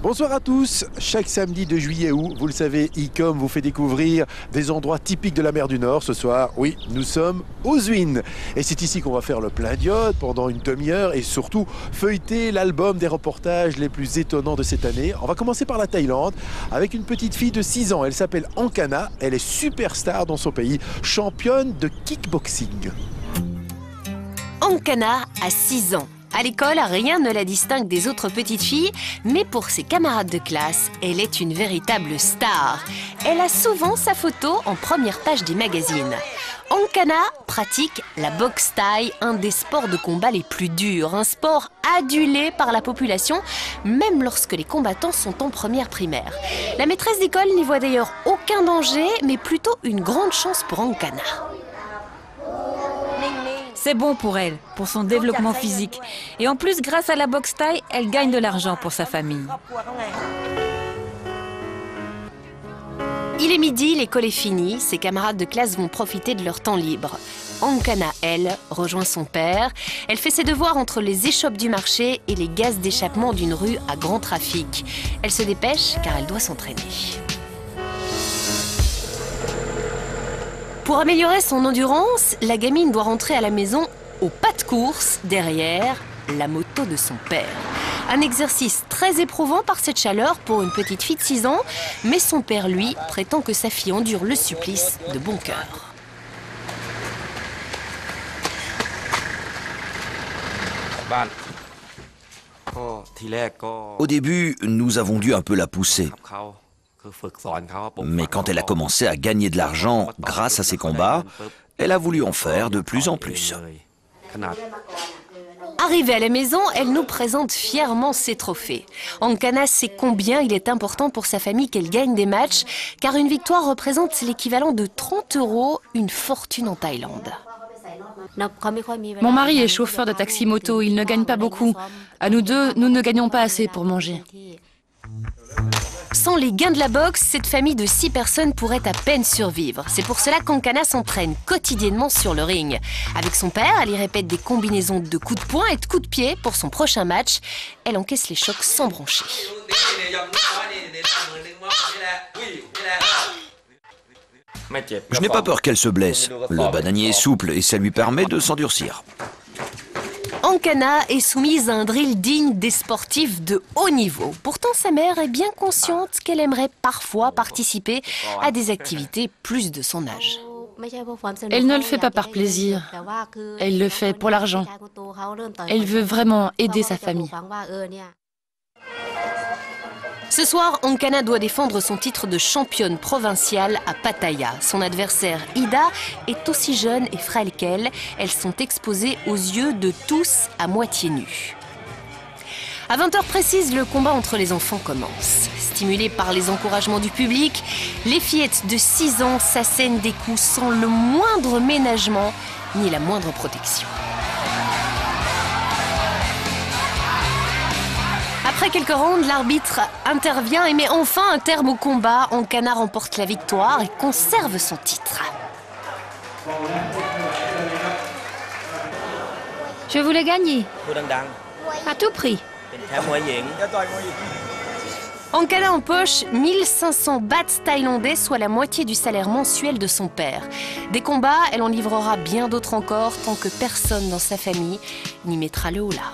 Bonsoir à tous. Chaque samedi de juillet août, vous le savez, ICOM vous fait découvrir des endroits typiques de la mer du Nord. Ce soir, oui, nous sommes aux Zuides. Et c'est ici qu'on va faire le plein d'iode pendant une demi-heure et surtout feuilleter l'album des reportages les plus étonnants de cette année. On va commencer par la Thaïlande avec une petite fille de 6 ans. Elle s'appelle Ankana. Elle est superstar dans son pays, championne de kickboxing. Ankana a 6 ans. À l'école, rien ne la distingue des autres petites filles, mais pour ses camarades de classe, elle est une véritable star. Elle a souvent sa photo en première page des magazines. Ankana pratique la boxe thaï, un des sports de combat les plus durs, un sport adulé par la population, même lorsque les combattants sont en première primaire. La maîtresse d'école n'y voit d'ailleurs aucun danger, mais plutôt une grande chance pour Ankana. C'est bon pour elle, pour son développement physique. Et en plus, grâce à la boxe thaï, elle gagne de l'argent pour sa famille. Il est midi, l'école est finie, ses camarades de classe vont profiter de leur temps libre. Ankana, elle, rejoint son père. Elle fait ses devoirs entre les échoppes du marché et les gaz d'échappement d'une rue à grand trafic. Elle se dépêche car elle doit s'entraîner. Pour améliorer son endurance, la gamine doit rentrer à la maison au pas de course, derrière la moto de son père. Un exercice très éprouvant par cette chaleur pour une petite fille de 6 ans, mais son père, lui, prétend que sa fille endure le supplice de bon cœur. Au début, nous avons dû un peu la pousser. Mais quand elle a commencé à gagner de l'argent grâce à ses combats, elle a voulu en faire de plus en plus. Arrivée à la maison, elle nous présente fièrement ses trophées. Ankana sait combien il est important pour sa famille qu'elle gagne des matchs, car une victoire représente l'équivalent de 30 €, une fortune en Thaïlande. Mon mari est chauffeur de taxi-moto, il ne gagne pas beaucoup. À nous deux, nous ne gagnons pas assez pour manger. Sans les gains de la boxe, cette famille de 6 personnes pourrait à peine survivre. C'est pour cela qu'Ankana s'entraîne quotidiennement sur le ring. Avec son père, elle y répète des combinaisons de coups de poing et de coups de pied pour son prochain match. Elle encaisse les chocs sans broncher. Je n'ai pas peur qu'elle se blesse. Le bananier est souple et ça lui permet de s'endurcir. Ankana est soumise à un drill digne des sportifs de haut niveau. Pourtant, sa mère est bien consciente qu'elle aimerait parfois participer à des activités plus de son âge. Elle ne le fait pas par plaisir, elle le fait pour l'argent. Elle veut vraiment aider sa famille. Ce soir, Ankana doit défendre son titre de championne provinciale à Pattaya. Son adversaire, Ida, est aussi jeune et frêle qu'elle. Elles sont exposées aux yeux de tous à moitié nues. À 20h précise, le combat entre les enfants commence. Stimulées par les encouragements du public, les fillettes de 6 ans s'assènent des coups sans le moindre ménagement ni la moindre protection. Après quelques rounds, l'arbitre intervient et met enfin un terme au combat. Ankana remporte la victoire et conserve son titre. Je voulais gagner. À tout prix. Ankana empoche 1500 bahts thaïlandais, soit la moitié du salaire mensuel de son père. Des combats, elle en livrera bien d'autres encore, tant que personne dans sa famille n'y mettra le holà.